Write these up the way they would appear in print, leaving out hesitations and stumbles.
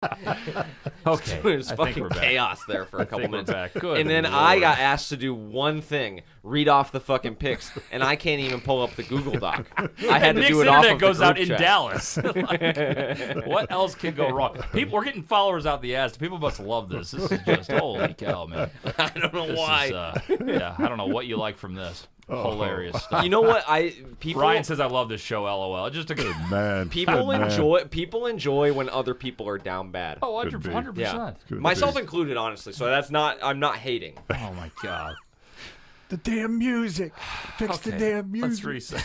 Okay, It was I think fucking we're back. chaos there for a couple think we're minutes. back. Good And then Lord. I got asked to do one thing, read off the fucking picks, and I can't even pull up the Google Doc. I had to Nick's do it off internet of goes the out group in chat. Dallas. Like, what else could go wrong? We're getting followers out the ass. People must love this. This is just holy cow, man. I don't know why. Yeah, I don't know what you like from this. Hilarious stuff. You know what? People Ryan says I love this show. LOL. It's just a good Man, people good man. enjoy when other people are down bad. Oh, Could be. 100%. Yeah, Could myself be. included, honestly. So I'm not hating. Oh my god. The damn music. Fix the damn Let's music. reset.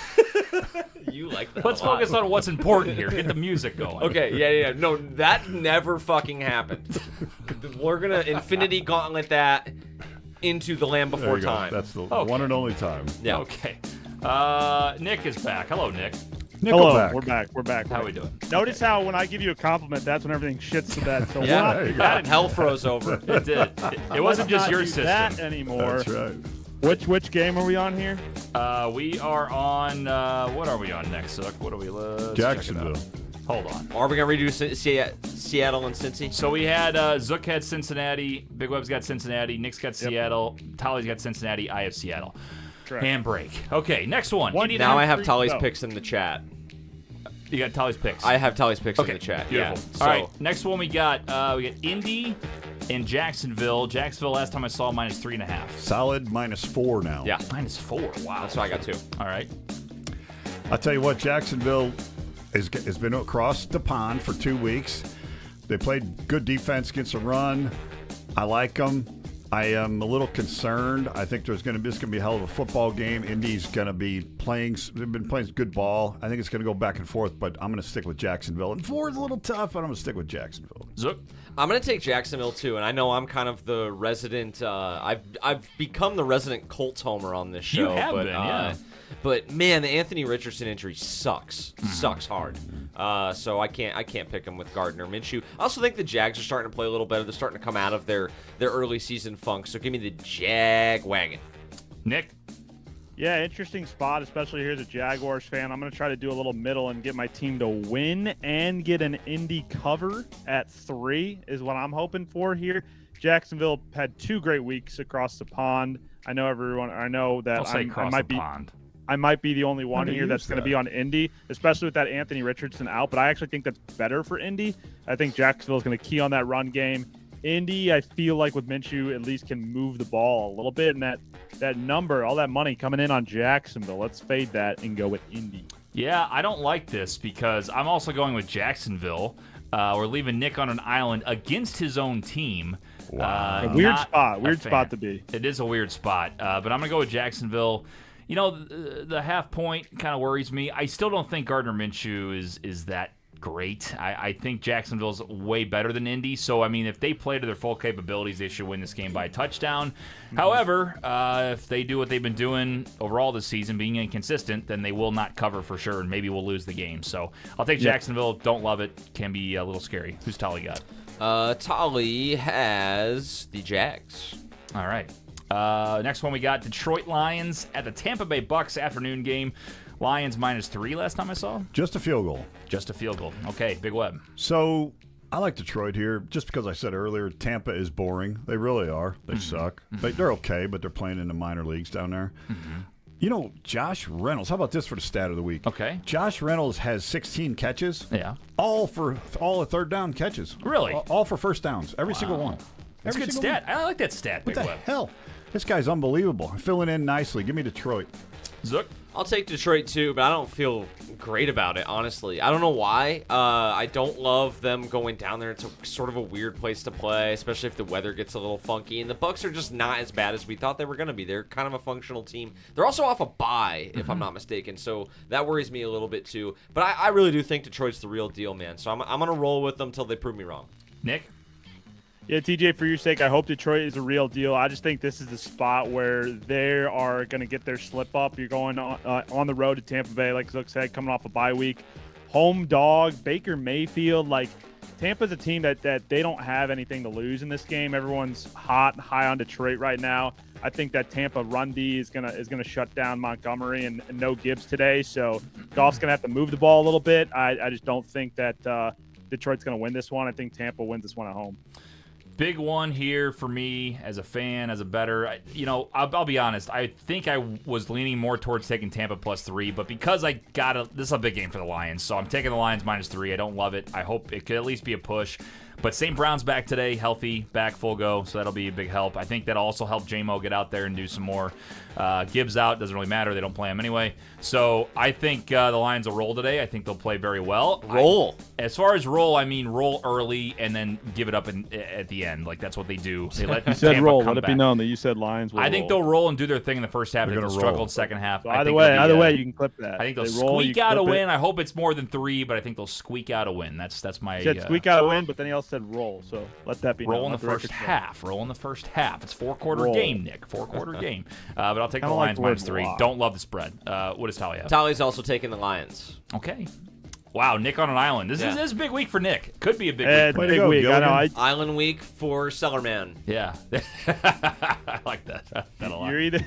You like that? Let's a lot. focus on what's important here. Get the music going. Okay, yeah. No, that never fucking happened. We're gonna Infinity Gauntlet that into the Land There Before you go. Time. That's the Okay. one and only time. Yeah. Okay. Nick is back. Hello, Nick. Hello, Nickelback. we're back. We're back. How we doing? Notice how when I give you a compliment, that's when everything shits to bed. So Yeah. we're There you not, go. Hell froze over. It did. It wasn't just not your do system. that anymore. That's right. Which game are we on here? We are on. What are we on next, Zook? What are we? Let's Jacksonville. check it out. Hold on. Are we gonna redo Seattle and Cincy? So we had Zook had Cincinnati, Big Web's got Cincinnati, Nick's got Seattle, Tolly's got Cincinnati, I have Seattle. Correct. Handbrake. Okay, next one. One Now I have three, Tolly's go. picks in the chat. You got Tolly's picks. I have Tolly's picks okay, in the chat. Beautiful. Yeah. All right, next one we got Indy and Jacksonville. Jacksonville last time I saw -3.5. Solid -4 now. Yeah. -4. Wow. That's what I got too. All right. I'll tell you what, Jacksonville has been across the pond for 2 weeks. They played good defense against the run. I like them. I am a little concerned. I think this is going to be a hell of a football game. Indy's going to be playing. They've been playing good ball. I think it's going to go back and forth, but I'm going to stick with Jacksonville. And 4 is a little tough, but I'm going to stick with Jacksonville. Zook. I'm gonna take Jacksonville too, and I know I'm kind of the resident. I've become the resident Colts homer on this show. You have but, been, yeah. But man, the Anthony Richardson injury sucks. Sucks hard. So I can't pick him with Gardner Minshew. I also think the Jags are starting to play a little better. They're starting to come out of their early season funk. So give me the Jag wagon. Nick. Yeah, interesting spot, especially here as a Jaguars fan. I'm going to try to do a little middle and get my team to win and get an Indy cover at 3 is what I'm hoping for here. Jacksonville had 2 great weeks across the pond. I know that I'll say I might be pond. I might be the only one Never here that's used going to that. be on Indy, especially with that Anthony Richardson out. But I actually think that's better for Indy. I think Jacksonville is going to key on that run game. Indy, I feel like with Minshew, at least can move the ball a little bit. And that number, all that money coming in on Jacksonville, let's fade that and go with Indy. Yeah, I don't like this because I'm also going with Jacksonville. We're leaving Nick on an island against his own team. Wow. A weird not spot. a Weird fan. spot to be. It is a weird spot, but I'm going to go with Jacksonville. You know, the half point kind of worries me. I still don't think Gardner Minshew is that great. I think Jacksonville's way better than Indy. So, I mean, if they play to their full capabilities, they should win this game by a touchdown. However, if they do what they've been doing overall this season, being inconsistent, then they will not cover for sure, and maybe we'll lose the game. So I'll take Jacksonville. Don't love it. Can be a little scary. Who's Tolly got? Tolly has the Jags. All right. Next one we got Detroit Lions at the Tampa Bay Bucks afternoon game. Lions -3 last time I saw. Just a field goal. Just a field goal. Okay, Big Web. So I like Detroit here just because I said earlier Tampa is boring. They really are. They suck. They're okay, but they're playing in the minor leagues down there. You know, Josh Reynolds. How about this for the stat of the week? Okay. Josh Reynolds has 16 catches. Yeah. All the third down catches. Really? All for first downs. Every single one. That's a Every good single stat. one. I like that stat, What Big the Web. hell? This guy's unbelievable. Filling in nicely. Give me Detroit. Zook. I'll take Detroit too, but I don't feel great about it, honestly. I don't know why. I don't love them going down there. It's sort of a weird place to play, especially if the weather gets a little funky. And the Bucks are just not as bad as we thought they were going to be. They're kind of a functional team. They're also off a bye, if I'm not mistaken, so that worries me a little bit too. But I really do think Detroit's the real deal, man. So I'm going to roll with them until they prove me wrong. Nick. Yeah, TJ, for your sake, I hope Detroit is a real deal. I just think this is the spot where they are going to get their slip up. You're going on the road to Tampa Bay, like Zook said, coming off a bye week. Home dog, Baker Mayfield. Like, Tampa's a team that they don't have anything to lose in this game. Everyone's hot and high on Detroit right now. I think that Tampa run D is gonna shut down Montgomery and no Gibbs today. So Goff's gonna have to move the ball a little bit. I just don't think that Detroit's going to win this one. I think Tampa wins this one at home. Big one here for me as a fan, as a bettor. I'll be honest. I think I was leaning more towards taking Tampa +3, but because this is a big game for the Lions, so I'm taking the Lions -3. I don't love it. I hope it could at least be a push. But St. Brown's back today, healthy, back full go, so that'll be a big help. I think that'll also help J-Mo get out there and do some more. Gibbs out, doesn't really matter. They don't play him anyway. So I think the Lions will roll today. I think they'll play very well. Roll. As far as roll, I mean roll early and then give it up at the end. Like, that's what they do. They let You said Tampa roll. come Let it back. be known that you said Lions will I think roll. they'll roll and do their thing in the first half. They're They'll gonna struggle roll. in the second half. So I either think way, they'll be, you can clip that. I think they'll They roll, you squeak out a clip it. win. I hope it's more than 3, but I think they'll squeak out a win. That's my He said squeak out a win, but then he also said roll. So let that be known. roll in the Let record first show. half. Roll in the first half. It's 4-quarter Roll. game, Nick. 4-quarter game. But I'll take the Kinda like Lions the word -3. block. Don't love the spread. What does Tally have? Tally's also taking the Lions. Okay. Wow, Nick on an island. This is a big week for Nick. Could be a big week. It's For Way a to Nick. big go, week. I know. Gilligan. Island week for Cellarman. Yeah. I like that. That a lot. You're either.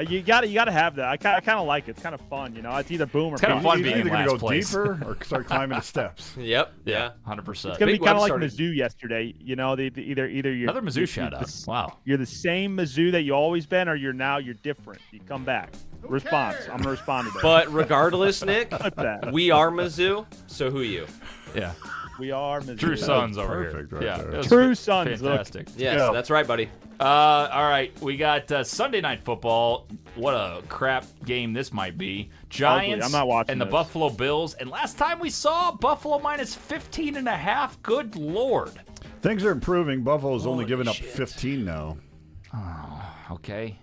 You gotta have that. I kind of like it. It's kind of fun, you know. It's either boom or It's kinda bust. fun He's being either in going to last go place. deeper or start climbing the steps. Yep. Yeah, 100%. It's gonna be Big kind of Web like started. Mizzou yesterday. You know, either you're Another Mizzou you're shout out. Wow. You're the same Mizzou that you always been, or you're different. You come back. Response. I'm gonna respond to that. But regardless, Nick, Clip that. we are Mizzou. So who you? Yeah. We are Mizzou. True Sons over perfect here. right Yeah. there. it was True Sons. Look. Fantastic. Yes, Yeah. that's right, buddy. All right, we got Sunday Night Football. What a crap game this might be. Giants I'm not watching and the this. Buffalo Bills. And last time we saw Buffalo -15.5. Good Lord. Things are improving. Buffalo's only giving up 15 now. Okay.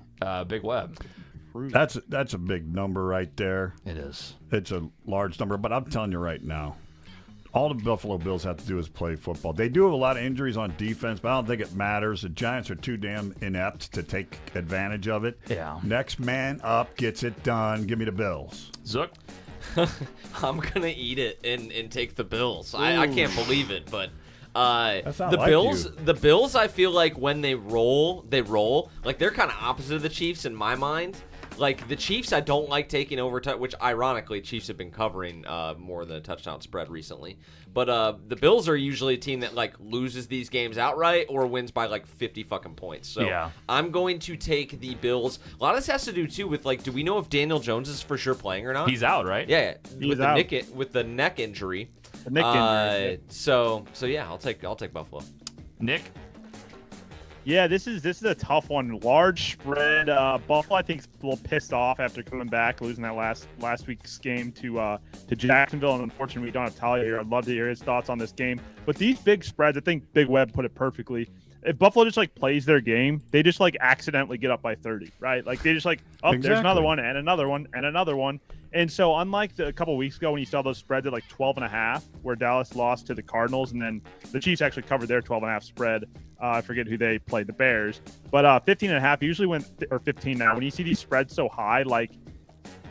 Big Web. That's a big number right there. It is. It's a large number, but I'm telling you right now, all the Buffalo Bills have to do is play football. They do have a lot of injuries on defense, but I don't think it matters. The Giants are too damn inept to take advantage of it. Yeah. Next man up gets it done. Give me the Bills. Zook. I'm gonna eat it and take the Bills. I can't believe it, but That's not the like Bills. you. The Bills. I feel like when they roll. Like they're kind of opposite of the Chiefs in my mind. Like the Chiefs, I don't like taking over, which ironically, Chiefs have been covering more than a touchdown spread recently. But the Bills are usually a team that like loses these games outright or wins by like 50 fucking points. So Yeah. I'm going to take the Bills. A lot of this has to do too with like, do we know if Daniel Jones is for sure playing or not? He's out, right? Yeah, He's with out. the neck injury. The Nick injury. So yeah, I'll take Buffalo. Nick. Yeah, this is a tough one. Large spread. Buffalo, I think, is a little pissed off after coming back, losing that last week's game to Jacksonville. And unfortunately, we don't have Talia here. I'd love to hear his thoughts on this game. But these big spreads, I think Big Web put it perfectly. If Buffalo just like plays their game, they just like accidentally get up by 30, right? Like they just like, oh, there's Exactly. another one and another one and another one. And so unlike a couple weeks ago when you saw those spreads at like 12.5, where Dallas lost to the Cardinals, and then the Chiefs actually covered their 12.5 spread. I forget who they played, the Bears. But 15.5 usually or 15 now. When you see these spreads so high, like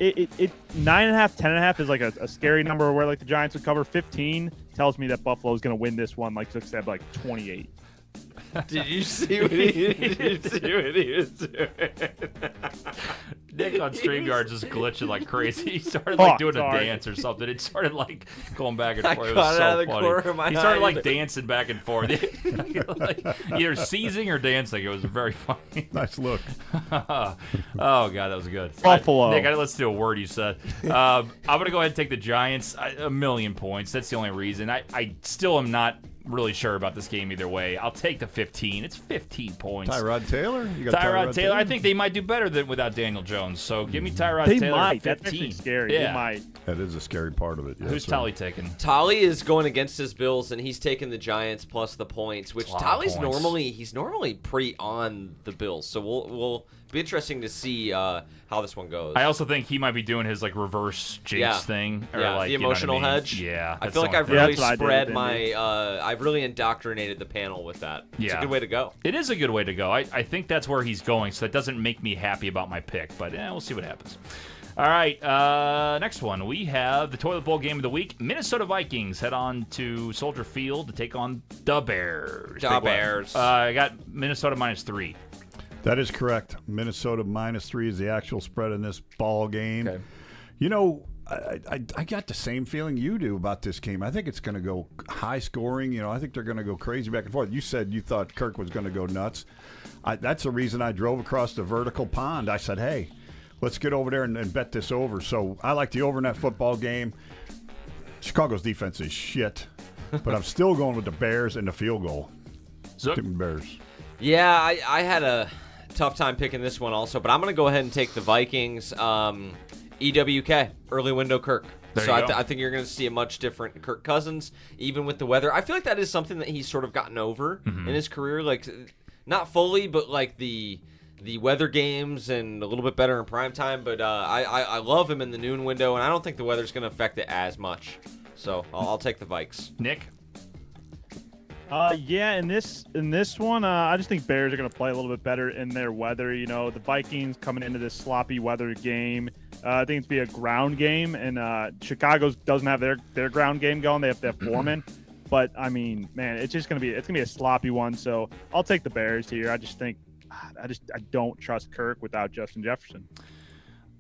it 9.5, 10.5 is like a scary number where like the Giants would cover. 15 tells me that Buffalo is going to win this one, like Zook said, like 28. Did you see what he was doing? Nick on StreamYard just glitching like crazy. He started like Fuck, doing sorry. a dance or something. It started like going back and I forth. It caught was it so out of the funny. corner of my He started eye. like dancing back and forth, like, either seizing or dancing. It was very funny. Nice look. Oh god, that was good. Buffalo. Nick, I listen to a word you said. I'm gonna go ahead and take the Giants. A million points. That's the only reason. I still am not really sure about this game either way. I'll take the 15. It's 15 points. Tyrod Taylor? You got Tyrod Taylor. I think they might do better than without Daniel Jones. So give me Tyrod They Taylor. might. 15. That's actually scary. Yeah. They might. That is a scary part of it. Yes, Who's sir. Tally taking? Tolly is going against his Bills, and he's taking the Giants plus the points, which That's a lot of Tolly's points. normally pretty on the Bills. So we'll be interesting to see how this one goes. I also think he might be doing his like reverse jinx Yeah. thing, or Yeah, like the you know what I emotional mean? hedge. Yeah, I that's feel the like only I've thing. Yeah, really that's what I did spread with my Indy. I've really indoctrinated the panel with that. It's Yeah. a good way to go. It is a good way to go. I think that's where he's going, so that doesn't make me happy about my pick, but we'll see what happens. All right, next one. We have the Toilet Bowl game of the week. Minnesota Vikings head on to Soldier Field to take on the Bears. Da Big one. Bears. I got Minnesota -3. That is correct. Minnesota -3 is the actual spread in this ball game. Okay. You know, I got the same feeling you do about this game. I think it's going to go high scoring. I think they're going to go crazy back and forth. You said you thought Kirk was going to go nuts. That's the reason I drove across the vertical pond. I said, hey, let's get over there and bet this over. So I like the over in that football game. Chicago's defense is shit, but I'm still going with the Bears and the field goal. Zook? Give me Bears. Yeah, I had a tough time picking this one also, but I'm going to go ahead and take the Vikings. EWK, early window Kirk. There So you go. I think you're going to see a much different Kirk Cousins, even with the weather. I feel like that is something that he's sort of gotten over in his career. Like, not fully, but like the weather games and a little bit better in prime time. But I love him in the noon window, and I don't think the weather's going to affect it as much. So I'll take the Vikes. Nick? Yeah, in this one, I just think Bears are going to play a little bit better in their weather. The Vikings coming into this sloppy weather game. I think it's be a ground game, and Chicago doesn't have their ground game going. They have Foreman, but I mean, man, it's going to be a sloppy one. So I'll take the Bears here. I just think I don't trust Kirk without Justin Jefferson.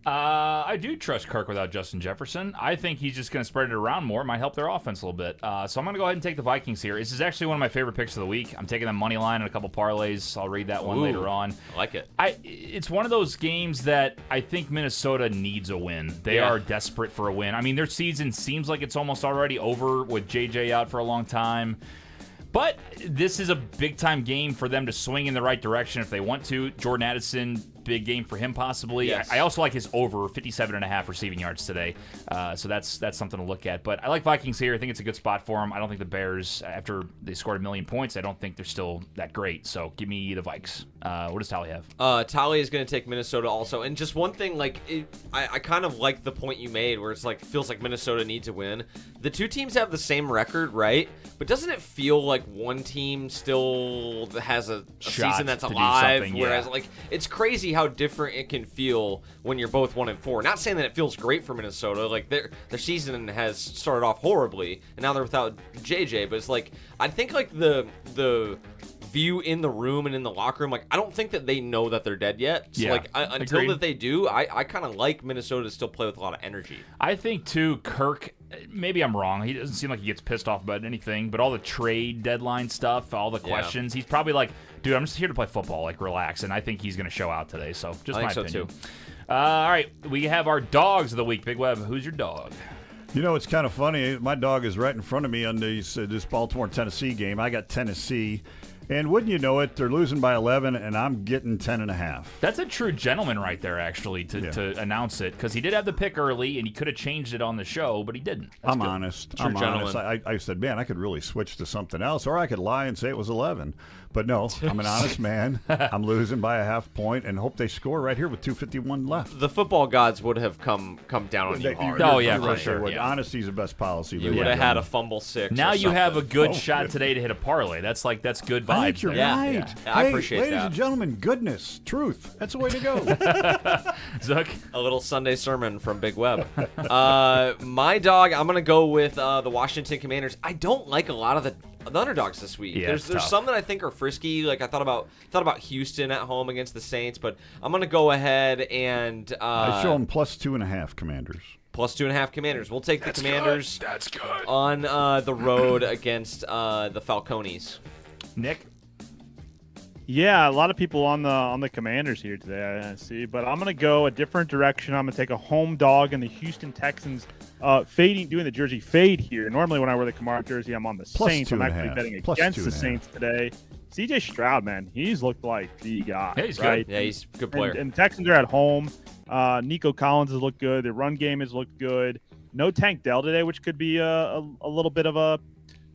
I do trust Kirk without Justin Jefferson. I think he's just going to spread it around more. Might help their offense a little bit. So I'm going to go ahead and take the Vikings here. This is actually one of my favorite picks of the week. I'm taking them money line and a couple parlays. I'll read that one later on. I like it. It's one of those games that I think Minnesota needs a win. They are desperate for a win. I mean, their season seems like it's almost already over with JJ out for a long time. But this is a big-time game for them to swing in the right direction if they want to. Jordan Addison, big game for him possibly. Yes. I also like his over 57.5 receiving yards today. So that's something to look at. But I like Vikings here. I think it's a good spot for them. I don't think the Bears, after they scored 1 million points, I don't think they're still that great. So give me the Vikes. What does Tally have? Tally is going to take Minnesota also. And just one thing, I kind of like the point you made where it's feels like Minnesota needs a win. The two teams have the same record, right? But doesn't it feel like one team still has a Shot season that's to do alive? something, Whereas, yeah. it's crazy how different it can feel when you're both 1-4. Not saying that it feels great for Minnesota. Their season has started off horribly, and now they're without JJ. But it's I think the view in the room and in the locker room, I don't think that they know that they're dead yet. So Yeah, until agreed. that they do, I kind of like Minnesota to still play with a lot of energy. I think, too, Kirk, maybe I'm wrong. He doesn't seem like he gets pissed off about anything, but all the trade deadline stuff, all the questions, he's probably like, dude, I'm just here to play football, relax. And I think he's going to show out today. So just I my think so, opinion. too. All right, we have our dogs of the week. Big Web, who's your dog? It's kind of funny. My dog is right in front of me on this Baltimore-Tennessee game. I got Tennessee. And wouldn't you know it, they're losing by 11, and I'm getting 10.5. That's a true gentleman right there, actually, to announce it, because he did have the pick early, and he could have changed it on the show, but he didn't. That's I'm good. honest. True I'm gentleman. honest. I said, man, I could really switch to something else, or I could lie and say it was 11. But no, I'm an honest man. I'm losing by a half point, and hope they score right here with 2:51 left. The football gods would have come down on you hard. Oh, yeah, You're for right, sure, they would. yeah. Honesty's the best policy. You would have had a fumble 6. Now or you have a something. good Oh, shot yeah. today to hit a parlay. That's good vibes. I think you're there. Yeah, right. yeah. I Hey, appreciate ladies that. and gentlemen, goodness, truth. That's the way to go. Zook? A little Sunday sermon from Big Web. My dog, I'm gonna go with the Washington Commanders. I don't like a lot of the underdogs this week. Yeah, there's it's tough. some that I think are frisky. I thought about Houston at home against the Saints, but I'm gonna go ahead and I show them plus 2.5 Commanders. plus 2.5 Commanders. We'll take the Commanders That's good. on the road against the Falcones. Nick? Yeah, a lot of people on the Commanders here today, I see. But I'm going to go a different direction. I'm going to take a home dog in the Houston Texans, doing the jersey fade here. Normally when I wear the Kamara jersey, I'm on the Plus Saints. I'm 2.5. actually betting Plus against the 2.5. Saints today. CJ Stroud, man, he's looked like the guy. Yeah, he's good. right? Yeah, he's a good player. And Texans are at home. Nico Collins has looked good. The run game has looked good. No Tank Dell today, which could be a little bit of a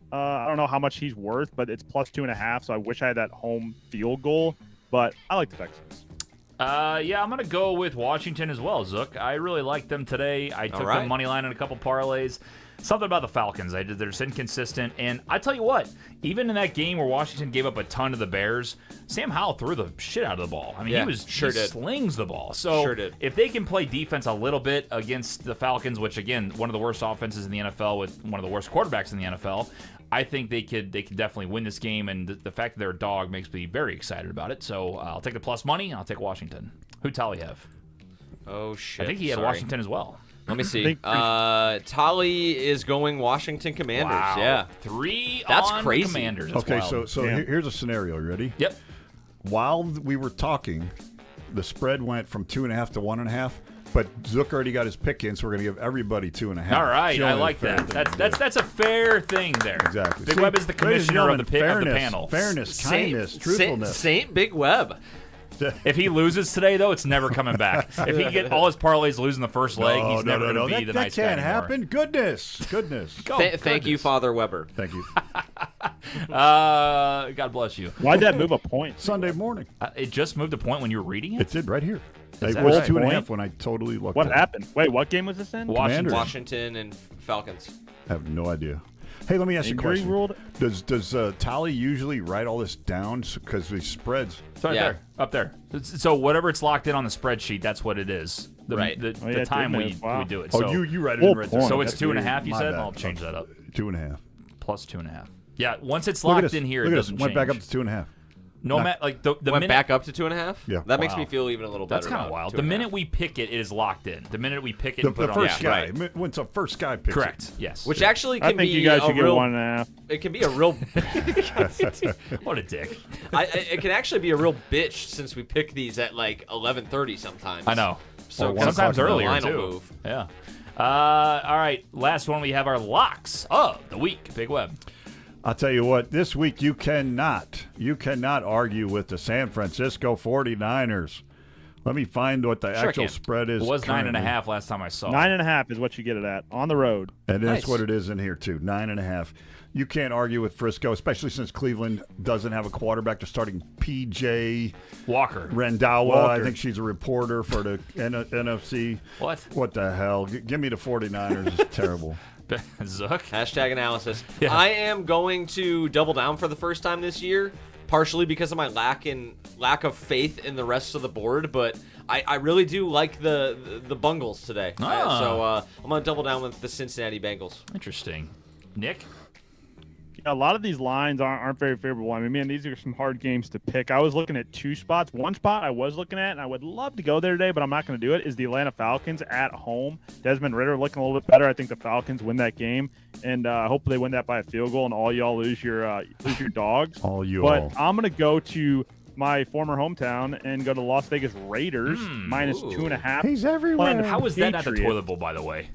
I don't know how much he's worth, but it's plus 2.5. So I wish I had that home field goal. But I like the Texans. Yeah, I'm going to go with Washington as well, Zook. I really like them today. I took right. them money line in a couple parlays. Something about the Falcons. They're just inconsistent. And I tell you what, even in that game where Washington gave up a ton to the Bears, Sam Howell threw the shit out of the ball. I mean, Yeah, he did. slings the ball. So Sure did. if they can play defense a little bit against the Falcons, which, again, one of the worst offenses in the NFL with one of the worst quarterbacks in the NFL, I think they could definitely win this game, and the fact that they're a dog makes me very excited about it. So I'll take the plus money. I'll take Washington. Who'd Tally have? Oh shit! I think he had Sorry. Washington as well. Let me see. think- Tolly is going Washington Commanders. Wow. Yeah. 3 That's on crazy. the Commanders. That's Okay, wild. so Yeah. here's a scenario. You ready? Yep. While we were talking, the spread went from 2.5 to 1.5. But Zook already got his pick in, so we're going to give everybody 2.5. All right, It's the I only like fair that. thing to do. That's a fair thing there. Exactly. Big See, Web is the ladies and commissioner of the, gentlemen, of the fairness, panel. Fairness, kindness, truthfulness. Saint Big Web. If he loses today, though, it's never coming back. If he get all his parlays losing the first leg, he's never going to be the that nice guy can't anymore. happen. Goodness. Go, Thank you, goodness. Father Weber. Thank you. God bless you. Why'd that move a point? Sunday morning. It just moved a point when you were reading it. It did right here. It that was right? 2.5 Point? when I totally looked What at it. happened? Wait, what game was this in? Washington. Washington and Falcons. I have no idea. Hey, let me ask you a Injury question. ruled? Does Tolly usually write all this down because these spreads? It's right Yeah. there, up there. So whatever it's locked in on the spreadsheet, that's what it is. The, Right. The, Oh, yeah, the time we 2.5. Wow. do it. Oh, So, you write it Full in red zone. point. so it's That's 2.5. You My said bad. I'll change that up. 2.5. Plus 2.5. Yeah, once it's Look at locked this. in here, Look it at this. doesn't Went back up change. to 2.5. No Not- matter like the Went minute back up to 2.5? Yeah. That makes Wow. me feel even a little better. that's kind of about wild. 2.5. The minute we pick it, it is locked in. The minute we pick it, The and put it on first yeah, guy. right. Once the first guy picks Correct. Yes. Which actually can I think be you guys a should get real, 1.5. It can be a real. What a dick. It can actually be a real bitch since we pick these at like 11:30 sometimes. I know. So Or 1 sometimes o'clock in the earlier line will too. move. Yeah. All right. Last one. We have our locks of the week. Big Web. I'll tell you what, this week you cannot argue with the San Francisco 49ers. Let me find what the Sure I actual can. spread is. It was currently. 9.5 last time I saw. 9.5 is what you get it at on the road. And that's Nice. what it is in here, too. 9.5. You can't argue with Frisco, especially since Cleveland doesn't have a quarterback. They're starting P.J. Walker. Rendawa. Walker. I think she's a reporter for the NFC. What? What the hell? Give me the 49ers. It's terrible. Zook. Hashtag analysis. Yeah. I am going to double down for the first time this year, partially because of my lack of faith in the rest of the board, but I really do like the Bungles today. Ah. So I'm going to double down with the Cincinnati Bengals. Interesting. Nick. A lot of these lines aren't very favorable. I mean, man, these are some hard games to pick. I was looking at 2 spots. One spot I was looking at, and I would love to go there today, but I'm not going to do it, is the Atlanta Falcons at home. Desmond Ridder looking a little bit better. I think the Falcons win that game, and hopefully they win that by a field goal, and all y'all lose your dogs. All you But all. I'm going to go to my former hometown and go to Las Vegas Raiders, minus Ooh. 2.5. He's everywhere. Playing How was that at the Patriots. toilet bowl, by the way?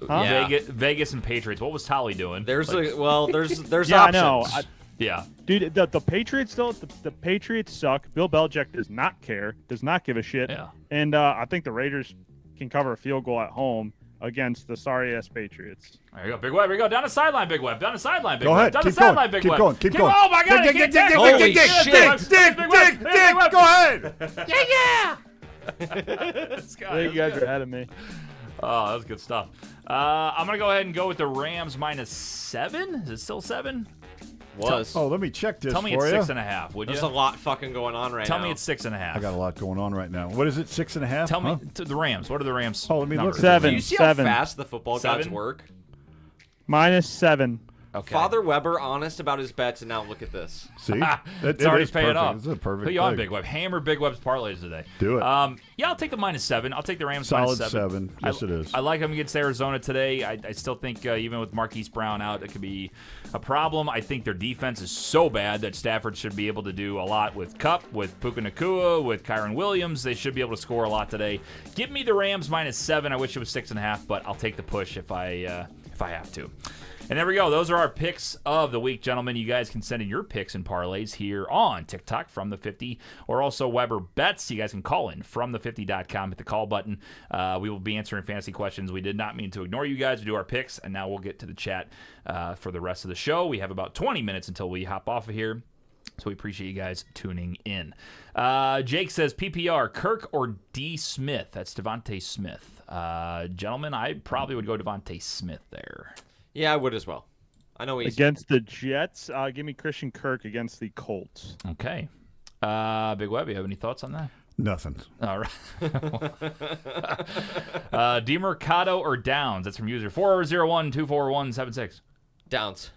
Yeah. Vegas and Patriots. What was Tolly doing? There's Like, there's Yeah, I options. know. yeah. Dude, the Patriots still the Patriots suck. Bill Belichick does not care, does not give a shit. Yeah. And I think the Raiders can cover a field goal at home against the sorry ass Patriots. There you go, Big Web. Here we go. Down the sideline, Big Web. Down the sideline, Big Go Web. ahead. Down Keep the sideline, going. Big Keep Web. going. Keep going. Oh my God! I Dig, can't dig, dig, tackle. dig, Holy dig, shit, dig, Big Web. dig, Big Web. dig, Big dig. Web. Go ahead. This guy, I think you guys are ahead of me. Oh, that was good stuff. I'm gonna go ahead and go with the Rams minus 7. Is it still 7? Was. Oh, let me check this Tell me for it's you. 6.5. Would There's you? a lot fucking going on right Tell now. me it's 6.5. I got a lot going on right now. What is it? 6.5? Tell Huh? me the Rams. What are the Rams? Oh, let me look. numbers? 7. Do you see 7. how fast the football gods 7? work? Minus 7. Okay. Father Weber honest about his bets, and now look at this. See? It's already is paying perfect. off. It's a perfect Who you on, thing. Big Web? Hammer Big Web's parlays today. Do it. Yeah, I'll take the minus 7. I'll take the Rams Solid minus 7. Yes, it is. I like them against Arizona today. I still think even with Marquise Brown out, it could be a problem. I think their defense is so bad that Stafford should be able to do a lot with Kupp, with Puka Nacua, with Kyron Williams. They should be able to score a lot today. Give me the Rams minus 7. I wish it was 6.5, but I'll take the push if I have to. And there we go. Those are our picks of the week, gentlemen. You guys can send in your picks and parlays here on TikTok from the 50, or also Weber Bets. You guys can call in from the50.com. Hit the call button. We will be answering fantasy questions. We did not mean to ignore you guys. We do our picks, and now we'll get to the chat for the rest of the show. We have about 20 minutes until we hop off of here. So we appreciate you guys tuning in. Jake says, PPR, Kirk or D. Smith? That's Devontae Smith. Gentlemen, I probably would go Devontae Smith there. Yeah, I would as well. I know he's Against the Jets, give me Christian Kirk against the Colts. Okay. Big Web, you have any thoughts on that? Nothing. All right. DeMercado or Downs? That's from user 401-241-76. Downs.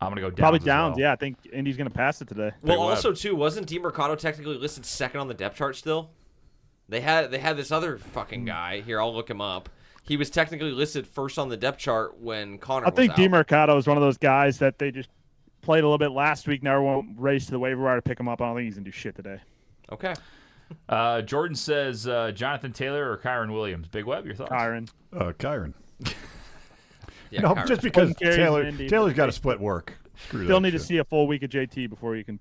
I'm going to go Downs. Probably as Downs. well. Yeah, I think Indy's going to pass it today. Well, Web. also too, wasn't DeMercado technically listed second on the depth chart still? They had this other fucking guy here. I'll look him up. He was technically listed first on the depth chart when Connor I think was out. DeMercado is one of those guys that they just played a little bit last week. Now everyone raced to the waiver wire to pick him up. I don't think he's going to do shit today. Okay. Jordan says Jonathan Taylor or Kyron Williams. Big Web, your thoughts? Kyron. Kyron. Yeah, No, Kyron. just because Wasn't carries Taylor, in Indy, Taylor's but got to split work. Screw Still that need to shit. see a full week of JT before you can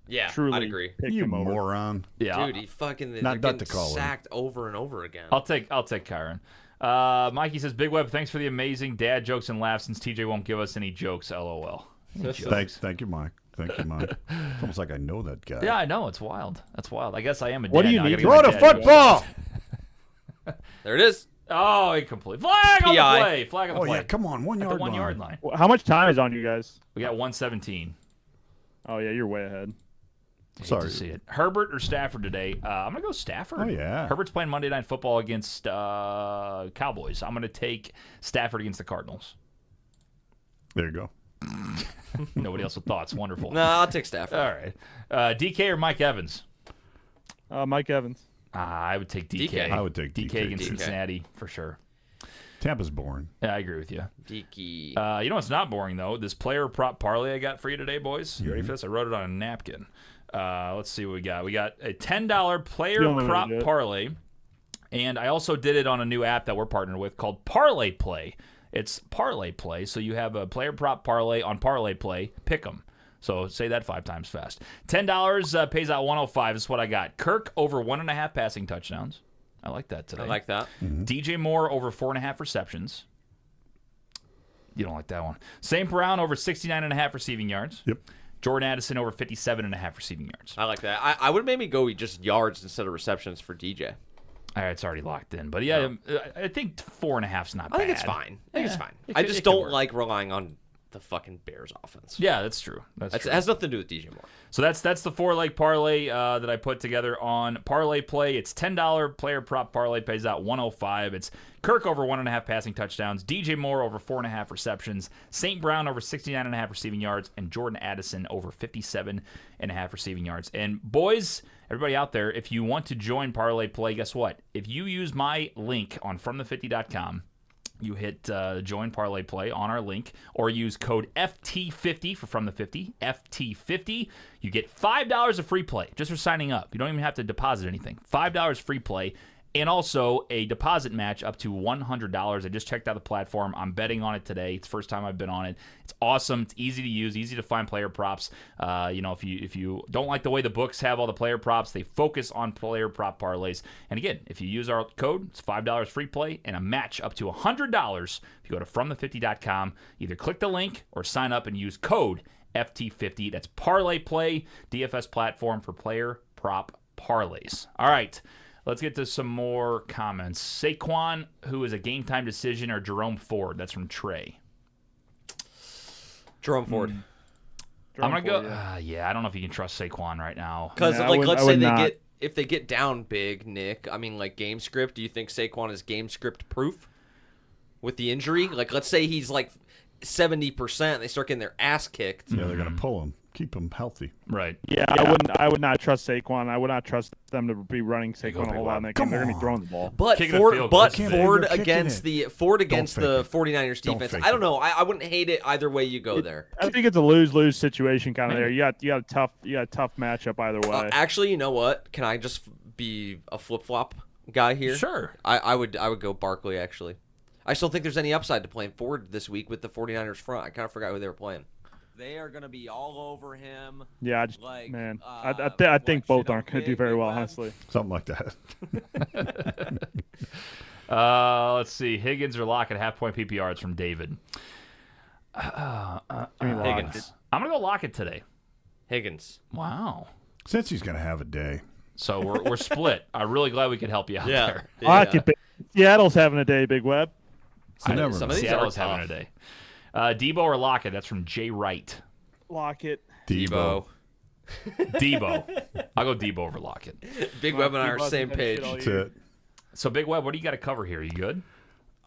Yeah, truly I'd agree. pick You him over. moron. Yeah, Dude, he fucking they're Not getting to call him. sacked over and over again. I'll take Kyron. Mikey says, Big Web, thanks for the amazing dad jokes and laughs since TJ won't give us any jokes, LOL. Any jokes? Thank you, Mike. Thank you, Mike. It's almost like I know that guy. Yeah, I know. It's wild. That's wild. I guess I am a dad. What do you now. I need? gotta get Throw my the dad football! There it is. Oh, incomplete. Flag on the PI. play. Flag on the Oh, play. yeah, come on. 1 At yard the 1 line. yard line. How much time is on you guys? We got 117. Oh, yeah, you're way ahead. Hate Sorry. to see it. Herbert or Stafford today? I'm going to go Stafford. Oh, yeah. Herbert's playing Monday Night Football against Cowboys. I'm going to take Stafford against the Cardinals. There you go. Nobody else with thoughts. Wonderful. No, I'll take Stafford. All right. DK or Mike Evans? Mike Evans. I would take DK. DK. I would take DK DK. against DK. Cincinnati for sure. Tampa's boring. Yeah, I agree with you. Deaky. You know what's not boring, though? This player prop parlay I got for you today, boys. You ready for this? I wrote it on a napkin. Let's see what we got. We got a $10 player The only way to prop do it. parlay. And I also did it on a new app that we're partnered with called Parlay Play. It's Parlay Play. So you have a player prop parlay on Parlay Play. Pick 'em. So say that 5 times fast. $10 pays out 105. This is what I got. Kirk over 1.5 passing touchdowns. I like that today. I like that. DJ Moore over 4.5 receptions. You don't like that one. St. Brown over 69.5 receiving yards. Yep. Jordan Addison over 57.5 receiving yards. I like that. I would maybe go just yards instead of receptions for DJ. All right, it's already locked in. But yeah, I think 4.5's not bad. I think it's fine. I think it's fine. it I could- just it could don't work. like relying on the fucking Bears offense. Yeah, that's true. That's true. It has nothing to do with DJ Moore. So that's the 4-leg parlay that I put together on Parlay Play. It's $10 player prop parlay, pays out 105. It's Kirk over 1.5 passing touchdowns, DJ Moore over 4.5 receptions, St. Brown over 69.5 receiving yards, and Jordan Addison over 57.5 receiving yards. And boys, everybody out there, if you want to join Parlay Play, guess what? If you use my link on FromThe50.com, you hit join Parlay Play on our link, or use code FT50 for From the 50, FT50. You get $5 of free play just for signing up. You don't even have to deposit anything. $5 free play, and also a deposit match up to $100. I just checked out the platform. I'm betting on it today. It's the first time I've been on it. It's awesome. It's easy to use, easy to find player props. If you don't like the way the books have all the player props, they focus on player prop parlays. And again, if you use our code, it's $5 free play and a match up to $100. If you go to FromThe50.com, either click the link or sign up and use code FT50. That's Parlay Play, DFS platform for player prop parlays. All right. Let's get to some more comments. Saquon, who is a game time decision, or Jerome Ford? That's from Trey. Jerome Ford. I'm gonna go. Yeah. I don't know if you can trust Saquon right now. Because Yeah, I like, would- let's I say would they not. if they get down big, Nick. I mean, like game script. Do you think Saquon is game script proof with the injury? Like, let's say he's like 70%. They start getting their ass kicked. Yeah, they're going to pull him, keep him healthy. Right. Yeah, I would not trust Saquon. I would not trust them to be running Saquon a whole lot in that game. They're going to be throwing the ball. But Kicking the Ford, field but goal. Can't Ford believe they're against kicking the Ford against fake the it. 49ers Don't defense. fake I don't it. know. I wouldn't hate it either way you go there. I think it's a lose-lose situation kind of there. You got a tough matchup either way. Actually, you know what? Can I just be a flip flop guy here? Sure. I would go Barkley actually. I still think there's any upside to playing Ford this week with the 49ers front. I kind of forgot who they were playing. They are going to be all over him. Yeah, Like, I think what, both shit aren't on going to do big, very big well, web? honestly. Something like that. Let's see. Higgins or Lockett, half-point PPR. It's from David. Give me Lockett. Higgins. I'm gonna go Lockett today. Higgins. Wow. Since he's going to have a day. So we're split. I'm really glad we could help you out there. Lockett, baby. Seattle's having a day, Big Web. I never some know. of these Seattle's are having a tough. day. Debo or Lockett? That's from Jay Wright. Lockett. Debo. Debo. I'll go Debo over Lockett. Big Web and I are Debo's same been shit page. all That's year. it. So Big Web, what do you got to cover here? You good?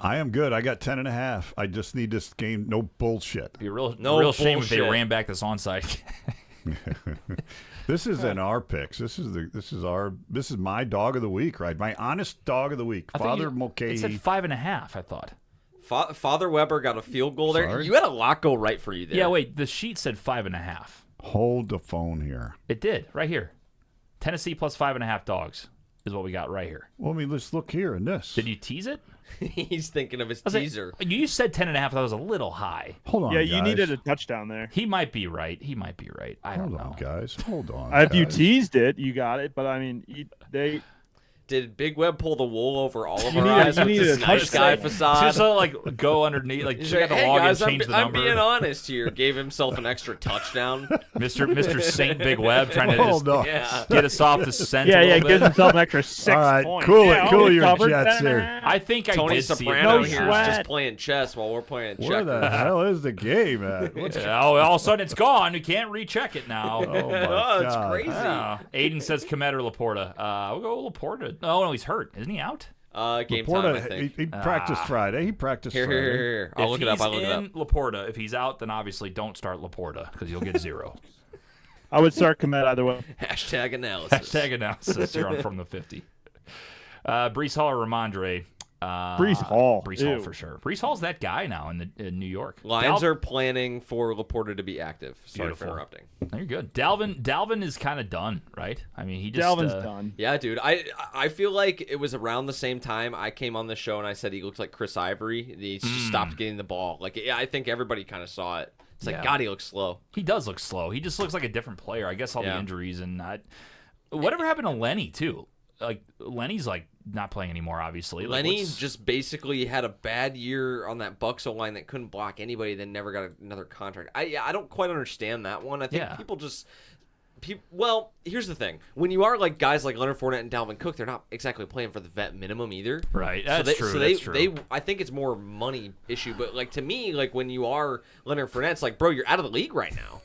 I am good. I got 10.5. I just need this game. No bullshit. Be a real No real shame if they bullshit. ran back this onside. This is in our picks. This is my dog of the week, right? My honest dog of the week, Father Mulcahy. It said 5.5. I thought. Father Weber got a field goal there. Sorry? You had a lot go right for you there. Yeah, wait. The sheet said 5.5. Hold the phone here. It did right here. Tennessee plus 5.5 dogs is what we got right here. Well, I mean, let's look here in this. Did you tease it? He's thinking of his I was like, teaser. you said 10.5. That was a little high. Hold on, Yeah, you guys. needed a touchdown there. He might be right. I don't Hold know. on, guys. Hold on. If you guys. teased it, you got it. But I mean, they Did Big Web pull the wool over all of You our need a- eyes you with need this a nice guy touchdown. facade? Just so, like go underneath, like He's check like, out the hey log guys, and change the I'm number. being honest here. Gave himself an extra touchdown. Mr. Saint Big Web trying to just Hold on. Yeah. get us off the scent. yeah, a little gives bit. himself an extra 6 All right, points. cool it, Yeah, cool we your covered. Jets here. I think I Tony did see it. Soprano No here is sweat. just playing chess while we're playing Where the checkers. hell is the game at? What's Oh, all of a sudden it's gone. We can't recheck it now. Oh, my Oh, it's God. crazy. Aiden says Komet or Laporta. We'll go Laporta. Oh, no, he's hurt. Isn't he out? Game Laporta, time, I think. he practiced Friday. He practiced Here, Friday. here. I'll look it up. I'll look it up. If he's in Laporta, if he's out, then obviously don't start Laporta because you'll get 0. I would start Komet either way. Hashtag analysis. Hashtag analysis. You're on from the 50. Brees Hall or Ramondre? Brees Hall. Brees Hall Ew. for sure. Brees Hall's that guy now in New York. Lions are planning for Laporta to be active. Sorry Beautiful. for interrupting. You're good. Dalvin is kind of done, right? I mean, he just Dalvin's done. Yeah, dude. I feel like it was around the same time I came on the show and I said he looked like Chris Ivory. He just stopped getting the ball. Like, yeah, I think everybody kind of saw it. It's like, Yeah. God, he looks slow. He does look slow. He just looks like a different player. I guess all the Yeah. injuries and whatever happened to Lenny too. Like Lenny's like not playing anymore. Obviously, like, Lenny what's- just basically had a bad year on that Bucks O-line that couldn't block anybody, then never got another contract. I don't quite understand that one. I think Yeah. people just... Well, here's the thing. When you are like guys like Leonard Fournette and Dalvin Cook, they're not exactly playing for the vet minimum either. Right, that's so true, So that's true. They, I think it's more money issue. But like to me, like when you are Leonard Fournette, it's like, bro, you're out of the league right now.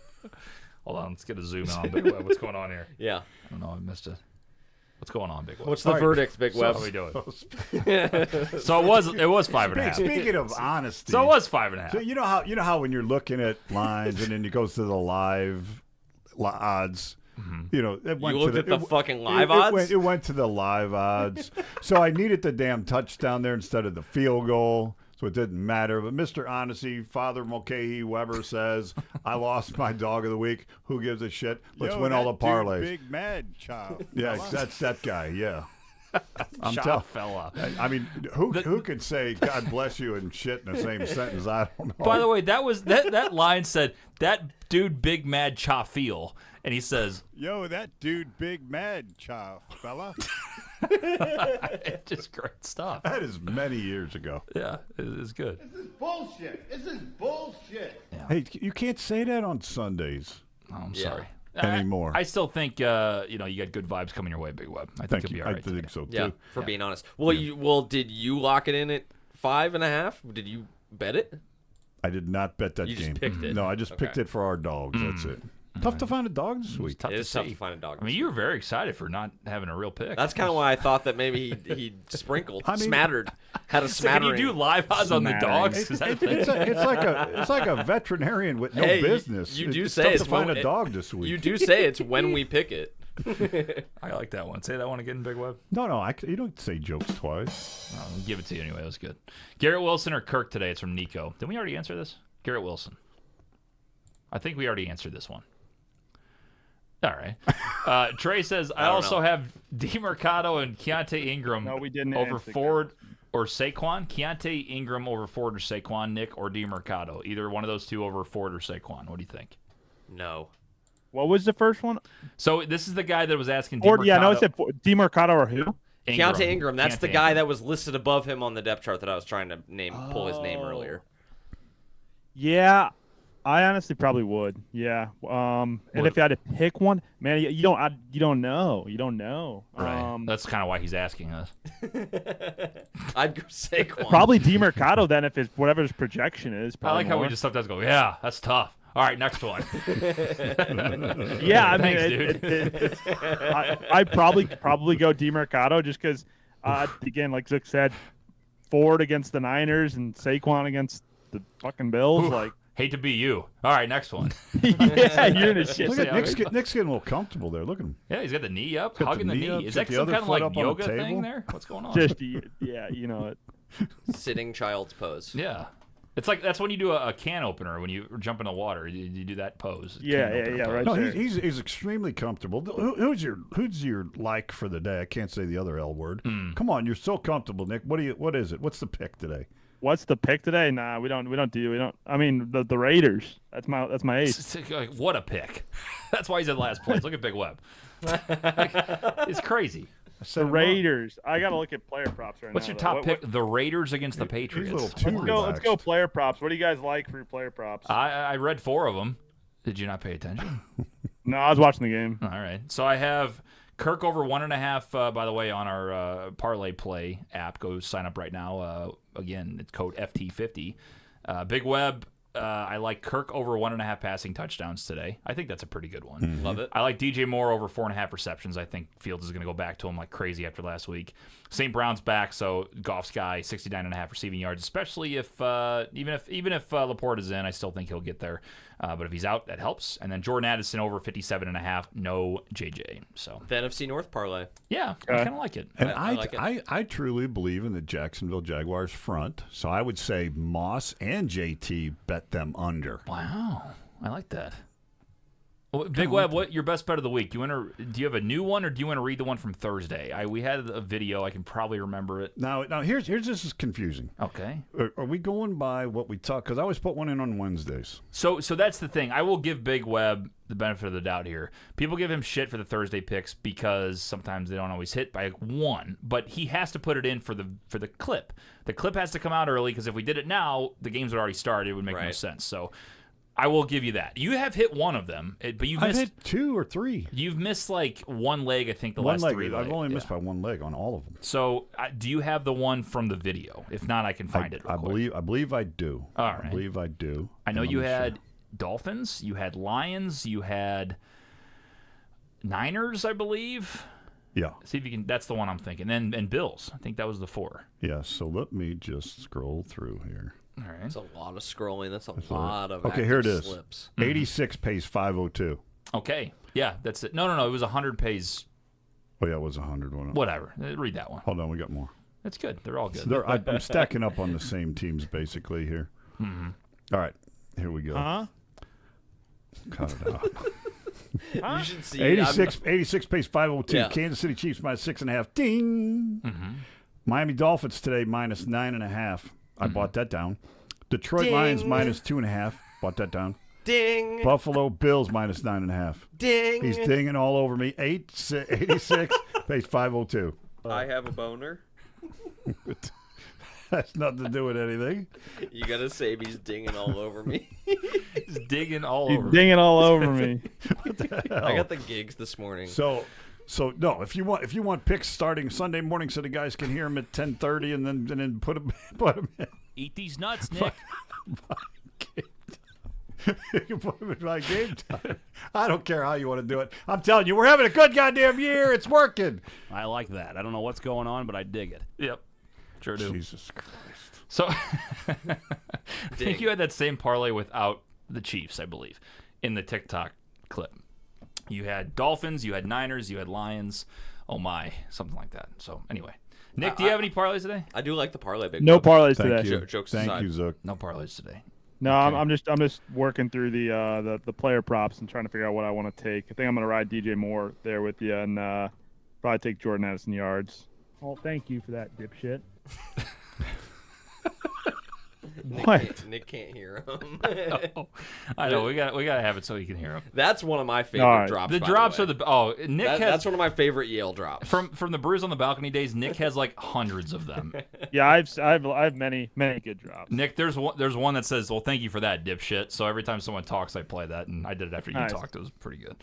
Hold on, let's get a zoom in on Big Web. What's going on here? Yeah. I don't know. I missed it. What's going on, Big Web? What's the verdict, Big Web? How we doing? So it was 5.5. Speaking of honesty, So it was 5.5. So you know how when you're looking at lines and then it goes to the live odds. You know, it went looked to at the fucking live odds? It went to the live odds. So I needed the damn touchdown there instead of the field goal. So it didn't matter. But Mr. Honesty, Father Mulcahy Weber says, I lost my dog of the week. Who gives a shit? Let's win all the parlays. Big Mad Chop. Yeah, that's that guy. Yeah. I'm Shot telling. fella. I mean, who could say God bless you and shit in the same sentence? I don't know. By the way, that line said that dude Big Mad Chafiel, and he says Yo, that dude, Big Mad Chop, fella. just great stuff. that is many years ago. Yeah, it's good. This is bullshit. This is bullshit. Hey, you can't say that on Sundays. Oh, I'm Yeah. sorry. Anymore. I still think you got good vibes coming your way, Big Web. I think Thank you'll be you. all right. I think today. so too. Yeah, for being honest. Well, did you lock it in at 5.5? Did you bet it? I did not bet that You game. just picked it. No, I just picked Okay. it for our dogs. That's it. Tough to find a dog this week. Tough It to is tough see. to find a dog. I mean, you were very excited for not having a real pick. That's kind of why I thought that maybe he sprinkled, I mean- smattered, had a So can smattering. you do live odds on the Smattering. dogs? Is that a thing? It's like a veterinarian with no Hey, business. you do it's say tough it's to find when- a dog this week. You do say it's when we pick it. I like that one. Say that one again, Big Web. No, you don't say jokes twice. I'll give it to you anyway. That was good. Garrett Wilson or Kirk today? It's from Nico. Didn't we already answer this? Garrett Wilson. I think we already answered this one. All right. Trey says, I don't also know. have DeMercado and Keontae Ingram No, we didn't over answer Ford or Saquon. Keontae Ingram over Ford or Saquon, Nick, or DeMercado. Either one of those two over Ford or Saquon. What do you think? No. What was the first one? So this is the guy that was asking Or DeMercado. yeah, no, it said DeMarcado or who? Keontae Ingram. That's the Keontae guy Ingram. that was listed above him on the depth chart that I was trying to pull his name earlier. Yeah, I honestly probably would. Yeah. And if you had to pick one, man, you don't know. You don't know. Right. That's kind of why he's asking us. I'd go Saquon. Probably DeMarcado then if it's whatever his projection is. I Probably like how we more. just sometimes go, yeah, that's tough. All right, next one. Yeah, I mean, Thanks, dude. I'd probably go DeMarcado just because, again, like Zook said, Ford against the Niners and Saquon against the fucking Bills. Like, Hate to be you. All right, next one. Yeah, you're in a shit. Look at Yeah, Nick's, right. Nick's getting a little comfortable there. Look at him. Yeah, he's got the knee up, Got the hugging the knee knee. up, Is got that the some other kind of foot like up on the yoga thing table. there? What's going on? Just yeah, you know it. Sitting child's pose. Yeah. It's like that's when you do a can opener when you jump in the water. You do that pose. Yeah, Can opener yeah, pose. right. No, there. he's extremely comfortable. Who's your like for the day? I can't say the other L word. Come on, you're so comfortable, Nick. What is it? What's the pick today? What's the pick today? Nah, we don't. I mean, the Raiders. That's my ace. Like, what a pick. That's why he's in last place. Look at Big Web. It's crazy. The Raiders. I gotta look at player props right What's now. your though. top What- pick? The Raiders against the He's a Patriots. little too Let's go. Let's go relaxed. player props. What do you guys like for your player props? I read 4 of them. Did you not pay attention? No, I was watching the game. All right. So I have Kirk over 1.5. By the way, on our Parlay Play app, go sign up right now. Again, it's code FT50. Big Web. I like Kirk over 1.5 passing touchdowns today. I think that's a pretty good one. Love it. I like DJ Moore over 4.5 receptions. I think Fields is going to go back to him like crazy after last week. St. Brown's back, so Goff's guy 69.5 receiving yards. Especially if even if Laporte is in, I still think he'll get there. But if he's out, that helps. And then Jordan Addison over 57.5. No JJ. So The NFC North parlay. yeah, I kind of like it. And I like it. I truly believe in the Jacksonville Jaguars front. So I would say Moss and JT bet them under. Wow, I like that. Well, Big Web, what your best bet of the week? Do you have a new one, or do you want to read the one from Thursday? We had a video. I can probably remember it. Now here's this is confusing. Okay. Are we going by what we talk? Because I always put one in on Wednesdays. So that's the thing. I will give Big Web the benefit of the doubt here. People give him shit for the Thursday picks because sometimes they don't always hit by 1, but he has to put it in for the clip. The clip has to come out early because if we did it now, the games would already started. It would make no Right. sense. So I will give you that. You have hit one of them, but you've I've missed hit 2 or 3. you've missed like one leg. I think the One last leg. 3. I've only yeah. missed by one leg on all of them. So do you have the one from the video? If not, I can find it. Real I quick. believe I do. All I right. believe I do. I know And you let me had see. Dolphins, you had Lions, you had Niners, I believe. Yeah. See if you can. That's the one I'm thinking. And Bills. I think that was the 4. Yeah. So let me just scroll through here. All right. That's a lot of scrolling. That's a lot of Okay, here it active is. slips. 86 pays 502. Okay. Yeah, that's it. No. It was 100 pays. Oh yeah, it was 100 one. Whatever. Read that one. Hold on, we got more. That's good. They're all good. I'm stacking up on the same teams basically here. Mm-hmm. All right, here we go. Huh? Cut it out. You should see. 86 pays 502. Yeah. Kansas City Chiefs minus 6.5. Ding. Mm-hmm. Miami Dolphins today minus 9.5. I bought that down. Detroit Lions Ding. minus 2.5. Bought that down. Ding. Buffalo Bills minus 9.5. Ding. He's dinging all over me. 86 pays 502. I have a boner. That's nothing to do with anything. You gotta save. He's dinging all over me. He's digging all He's over. dinging all over me. I got the gigs this morning. So no, if you want picks starting Sunday morning so the guys can hear them at 10:30 and then put them in. Eat these nuts, Nick. You can put them in my game time. I don't care how you want to do it. I'm telling you, we're having a good goddamn year. It's working. I like that. I don't know what's going on, but I dig it. Yep. Sure do. Jesus Christ. So I think you had that same parlay without the Chiefs, I believe, in the TikTok clip. You had Dolphins, you had Niners, you had Lions. Oh my, something like that. So anyway, Nick, do you have any parlays today? I do like the parlay. Big No Web. parlays Thank today. you. Jokes Thank aside. you, Zook. No parlays today. No, Okay. I'm just working through the player props and trying to figure out what I want to take. I think I'm gonna ride DJ Moore there with you and probably take Jordan Addison yards. Well, thank you for that, dipshit. What? Nick can't hear him. I know we got to have it so you can hear them. That's one of my favorite All right. drops. The by drops way. are Nick has That's one of my favorite Yale drops. from the Brews on the Balcony days. Nick has like hundreds of them. Yeah, I've many good drops. Nick, there's one that says, "Well, thank you for that, dipshit." So every time someone talks, I play that, and I did it after you Nice. talked. It was pretty good.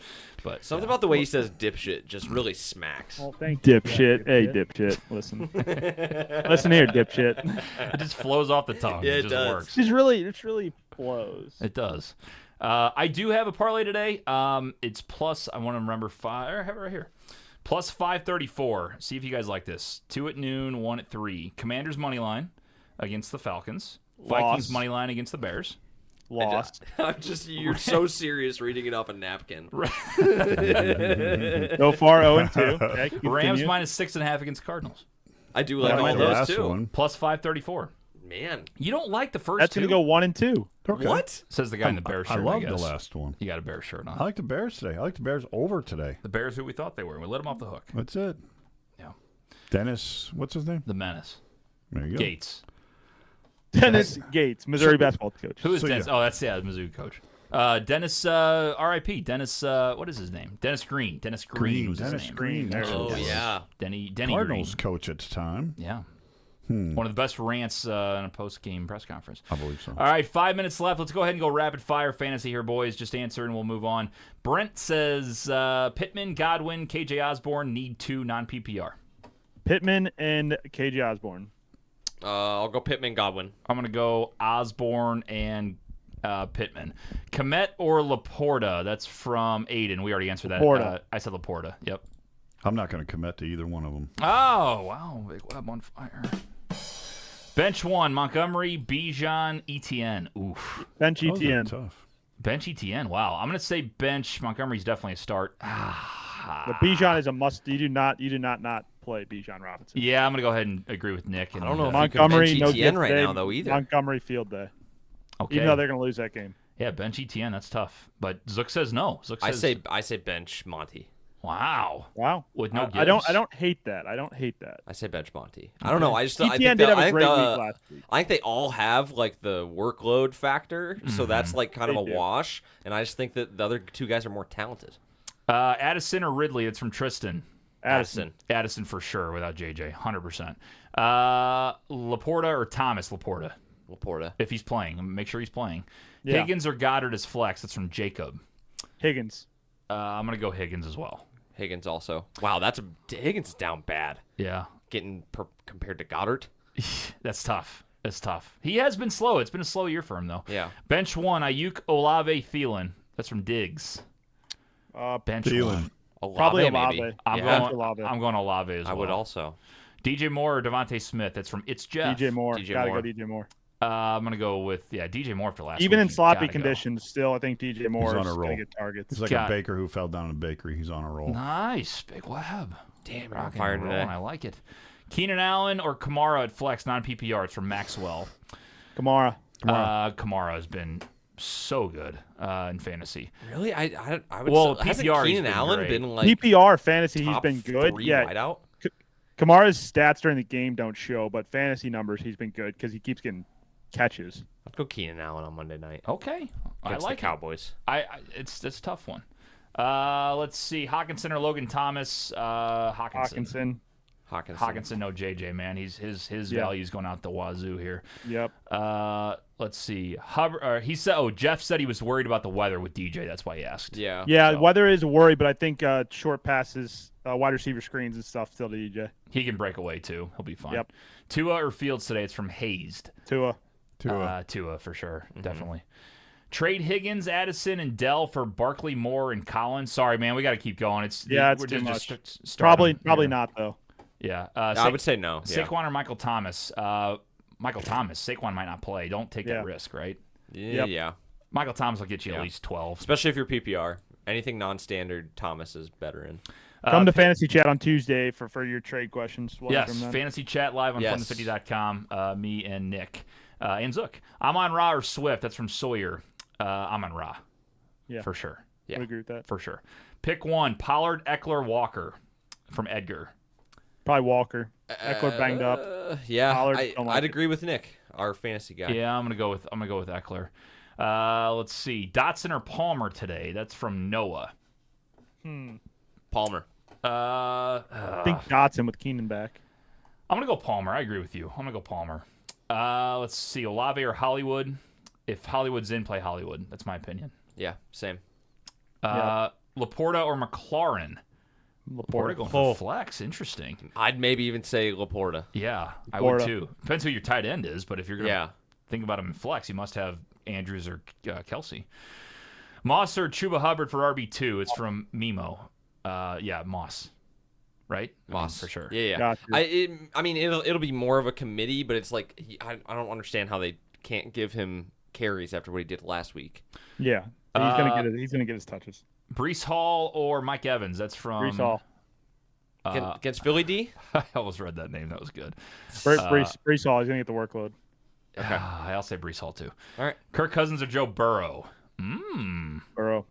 But Something about the way he says "dipshit" just really smacks. Dipshit. Hey, dipshit. Listen. Listen here, dipshit. it just flows off the tongue. Yeah, it it just does. works. It really flows. It does. I do have a parlay today. It's plus. I want to remember 5. I have it right here. Plus 534. See if you guys like this. 2 at noon, 1 at 3. Commanders money line against the Falcons. Vikings Loss. money line against the Bears. Loss. You're so serious reading it off a napkin. So far, 0-2. Okay, Rams continue. -6.5 against Cardinals. I do like I all like the those last too. one. Plus 534. Man, You don't like the first That's two? going to go 1-2. Okay. what? Says the guy in the Bears I shirt. love guess. the last one. You got a Bears shirt on. I like the Bears today. I like the Bears over today. The Bears who we thought they were. We let them off the hook. That's it. Yeah. Dennis, what's his name? The Menace. There you go. Gates. Dennis Gates, Missouri basketball coach. Who is So, Dennis? yeah. Oh, that's the Mizzou coach. Dennis, R.I.P. Dennis, what is his name? Dennis Green. Dennis Green was Dennis his name. Green. There Oh it is. yeah. Denny Cardinals Green. coach at the time. Yeah. One of the best rants in a post-game press conference. I believe so. All right, 5 minutes left. Let's go ahead and go rapid fire fantasy here, boys. Just answer and we'll move on. Brent says Pittman, Godwin, KJ Osborne need 2 non-PPR. Pittman and KJ Osborne. I'll go Pittman, Godwin. I'm going to go Osborne and Pittman. Komet or Laporta? That's from Aiden. We already answered that. Laporta. I said Laporta. Yep. I'm not going to commit to either one of them. Oh, wow. Big Web on fire. Bench 1, Montgomery, Bijan, Etienne. Oof. Bench Those are ETN. tough. Bench Etienne. Wow. I'm going to say bench. Montgomery's definitely a start. But Bijan is a must. You do not play Bijan Robinson. Yeah, I'm going to go ahead and agree with Nick. And, I don't know if Montgomery, you can no bench Etienne good right today. now though either. Montgomery field day. okay. Even though they're going to lose that game. Yeah, bench Etienne. That's tough. But Zook says no. Zook says, I say bench Monty. wow. Wow. With no I Gibbs. don't hate that. I don't hate that. I say bench Monty. I don't know. I just I ETN think did that- have I a think great the- week last week. I think they all have like the workload factor, so that's like kind of They a do. wash. And I just think that the other two guys are more talented. Addison or Ridley? It's from Tristan. Addison. Addison for sure without JJ. 100%. Laporta or Thomas Laporta? Laporta. If he's playing. Make sure he's playing. Yeah. Higgins or Goddard as flex? That's from Jacob. Higgins. I'm going to go Higgins as well. Higgins also. Wow, Higgins is down bad. Yeah. Getting compared to Goddard. That's tough. That's tough. He has been slow. It's been a slow year for him, though. Yeah. Bench 1, Ayuk, Olave, Thielen. That's from Diggs. Bench Thielen. 1. Olave, Probably maybe. Olave. I'm Yeah. going Olave. I'm going Olave as well. I would also. DJ Moore or Devontae Smith. That's from It's Jeff. DJ Moore. DJ Gotta Moore. go DJ Moore. I'm gonna go with DJ Moore after last Even week. in You sloppy gotta go. conditions, still, I think DJ Moore on is a going roll. to get targets. He's like Got- a baker who fell down a bakery. He's on a roll. Nice, big web. Damn, you're on Rocking fire and today. rolling. I like it. Keenan Allen or Kamara at flex, non-PPR. It's from Maxwell. Kamara. Kamara has been so good in fantasy. Really? I would. Well, say, hasn't PPR, he's Keenan been Allen great. been like PPR fantasy, he's top been good. 3 Yeah, wideout? Kamara's stats during the game don't show, but fantasy numbers, he's been good because he keeps getting catches. I'd go Keenan Allen on Monday night Okay, I against like the Cowboys. it's a tough one. Let's see, Hawkinson or Logan Thomas. Hawkinson. Hawkinson. No JJ, man. His Yeah. value's going out the wazoo here. Yep. Let's see. He said. Oh, Jeff said he was worried about the weather with DJ. That's why he asked. Yeah. Yeah, So- weather is a worry, but I think short passes, wide receiver screens and stuff still to DJ. He can break away too. He'll be fine. Yep. Tua or Fields today? It's from Hazed. Tua. Tua for sure, definitely. Trade Higgins, Addison, and Dell for Barkley, Moore, and Collins. Sorry, man, we got to keep going. It's Yeah, it's we're too just much. start Probably here. not though. Yeah, I would say no. Yeah. Saquon or Michael Thomas. Michael Thomas. Saquon might not play. Don't take Yeah. that risk, right? Yeah. Yep. Michael Thomas will get you Yeah. at least 12. Especially if you're PPR. Anything non-standard, Thomas is better in. Come to Fantasy Chat on Tuesday for your trade questions. We'll Yes, answer them then. Fantasy Chat live on Yes. FundThe50.com. Me and Nick and Zook. I'm on Ra or Swift. That's from Sawyer. I'm on Ra. Yeah. For sure. Yeah. I agree with that. For sure. Pick one. Pollard, Eckler, Walker from Edgar. Probably Walker. Eckler banged up. Yeah, Pollard, don't like I'd it. agree with Nick, our fantasy guy. Yeah, I'm gonna go with Eckler. Let's see. Dotson or Palmer today. That's from Noah. Palmer. I think Dotson with Keenan back. I'm gonna go Palmer. I agree with you. I'm gonna go Palmer. Let's see. Olave or Hollywood. If Hollywood's in, play Hollywood. That's my opinion. Yeah, same. Laporta or McLaurin. Laporta going for flex. Interesting. I'd maybe even say Laporta. Yeah, I would Laporta. too. Depends who your tight end is, but if you're gonna Yeah. think about him in flex, you must have Andrews or Kelsey. Moss or Chuba Hubbard for RB2. It's from Mimo. Yeah, Moss. Right? I mean, Moss for sure. Yeah. Gotcha. I mean, it'll be more of a committee, but it's like I don't understand how they can't give him carries after what he did last week. Yeah, he's gonna get his touches. Brees Hall or Mike Evans? That's from Brees Hall. Against Philly D? I almost read that name. That was good. Brees Hall. He's gonna get the workload. Okay. I'll say Brees Hall too. All right. Kirk Cousins or Joe Burrow? Burrow.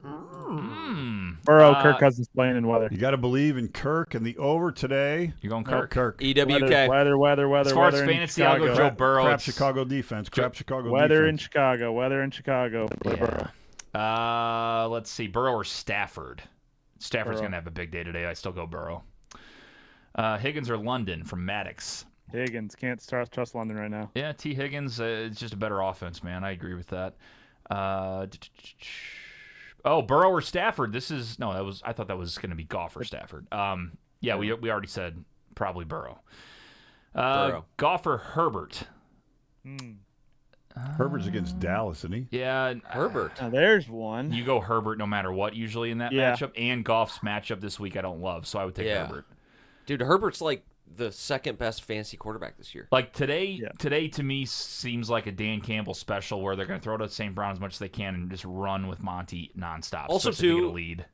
Burrow. Kirk Cousins playing in weather. You got to believe in Kirk and the over today. You're going Kirk. Kirk. EWK. Weather. As far as in fantasy, I'll go Chicago. Joe Burrow. Crap It's- Chicago defense. Crap Chicago Weather in defense. Chicago. Weather in Chicago. Yeah. Let's see. Burrow or Stafford? Stafford's Burrow. going to have a big day today. I still go Burrow. Higgins or London from Maddox? Higgins can't trust London right now. Yeah, T. Higgins, it's just a better offense, man. I agree with that. Burrow or Stafford? I thought that was going to be Goff or Stafford. Yeah, we already said probably Burrow. Burrow. Goff or Herbert? Herbert's against Dallas, isn't he? Yeah, Herbert. Now there's one. you go Herbert no matter what usually in that Yeah. matchup. And Goff's matchup this week I don't love, so I would take Yeah. Herbert. Dude, Herbert's like the second best fantasy quarterback this year. Like today to me seems like a Dan Campbell special where they're going to throw to St. Brown as much as they can and just run with Monty nonstop. Also, especially if they too, get a lead.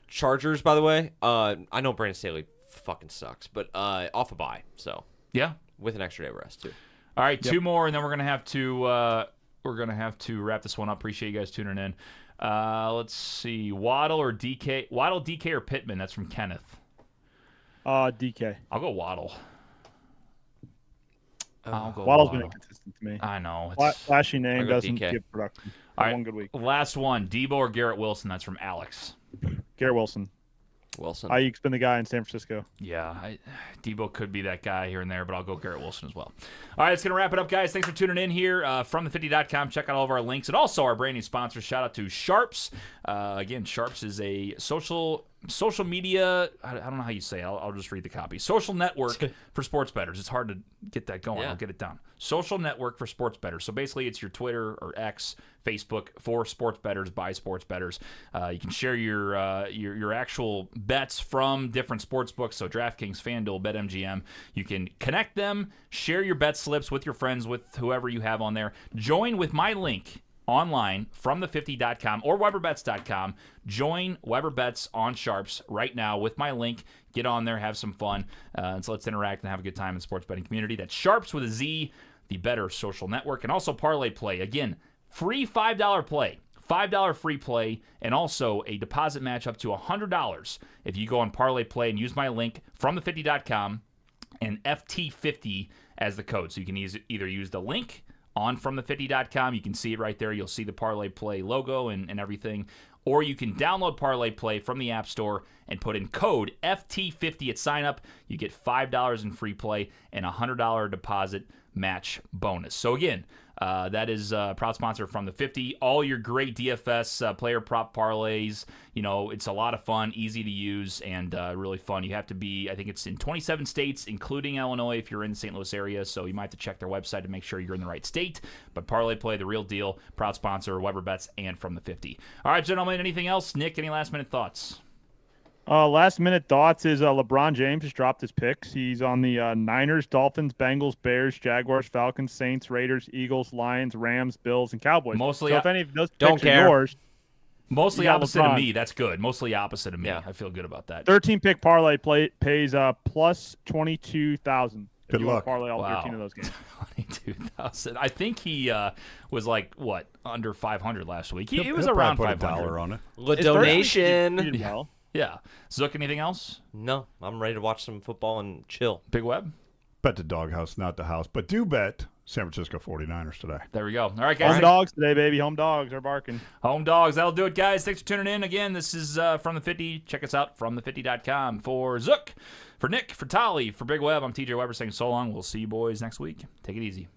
Chargers, by the way. I know Brandon Staley fucking sucks, but off a bye, so Yeah. with an extra day of rest too. All right, two more, and then we're gonna have to wrap this one up. Appreciate you guys tuning in. Let's see, Waddle or DK? Waddle, DK, or Pittman? That's from Kenneth. DK. I'll go Waddle. I'll go Waddle's Waddle. been inconsistent to me. I know. Flashy name I'll go doesn't DK. give production. All right, One good week. Last one, Debo or Garrett Wilson? That's from Alex. Garrett Wilson. Wilson. Ayuk's been the guy in San Francisco. Yeah, Debo could be that guy here and there, but I'll go Garrett Wilson as well. All right, that's going to wrap it up, guys. Thanks for tuning in here from the50.com. Check out all of our links and also our brand new sponsors. Shout out to Sharps. Again, Sharps is a social media, I don't know how you say it. I'll just read the copy. Social network for sports bettors. It's hard to get that going. Yeah. I'll get it done. Social network for sports bettors. So basically it's your Twitter or X, Facebook for sports bettors by sports bettors. You can share your actual bets from different sports books. So DraftKings, FanDuel, BetMGM. You can connect them, share your bet slips with your friends, with whoever you have on there. Join with my link online from the50.com or weberbets.com. Join Weber Bets on Sharps right now with my link. Get on there, have some fun. And so let's interact and have a good time in the sports betting community. That's Sharps with a Z, the better social network. And also Parlay Play. Again, free $5 play. $5 free play, and also a deposit match up to $100 if you go on Parlay Play and use my link from the50.com and FT50 as the code. So you can either use the link on fromthe50.com. You can see it right there. You'll see the Parlay Play logo and everything. Or you can download Parlay Play from the App Store and put in code FT50 at sign up. You get $5 in free play and a $100 deposit match bonus. So again, that is a proud sponsor from the 50. All your great DFS player prop parlays. You know, it's a lot of fun, easy to use, and really fun. You have to be, I think it's in 27 states, including Illinois if you're in the St. Louis area, so you might have to check their website to make sure you're in the right state. But Parlay Play, the real deal, proud sponsor, Weber Bets, and from the 50. All right, gentlemen, anything else? Nick, any last-minute thoughts? Last minute thoughts is LeBron James just dropped his picks. He's on the Niners, Dolphins, Bengals, Bears, Jaguars, Falcons, Saints, Raiders, Eagles, Lions, Rams, Bills, and Cowboys. Mostly, so if any of those don't picks care. are yours, Mostly you got opposite of LeBron. me. That's good. Mostly opposite of me. Yeah. I feel good about that. 13 pick parlay pays plus 22,000. If Good you want luck. to parlay all Wow. 13 of those games. 22,000. I think he was like, what, under 500 last week. He He'll was probably around put 500. $1 on it. La His first week, donation. he did well. Yeah. Zook, anything else? No, I'm ready to watch some football and chill. Big Web? Bet the doghouse, not the house. But do bet San Francisco 49ers today. There we go. All right, guys. Home dogs today, baby. Home dogs are barking. Home dogs. That'll do it, guys. Thanks for tuning in. Again, this is From the 50. Check us out, fromthe50.com. For Zook, for Nick, for Tolly, for Big Web, I'm TJ Weber saying so long. We'll see you boys next week. Take it easy.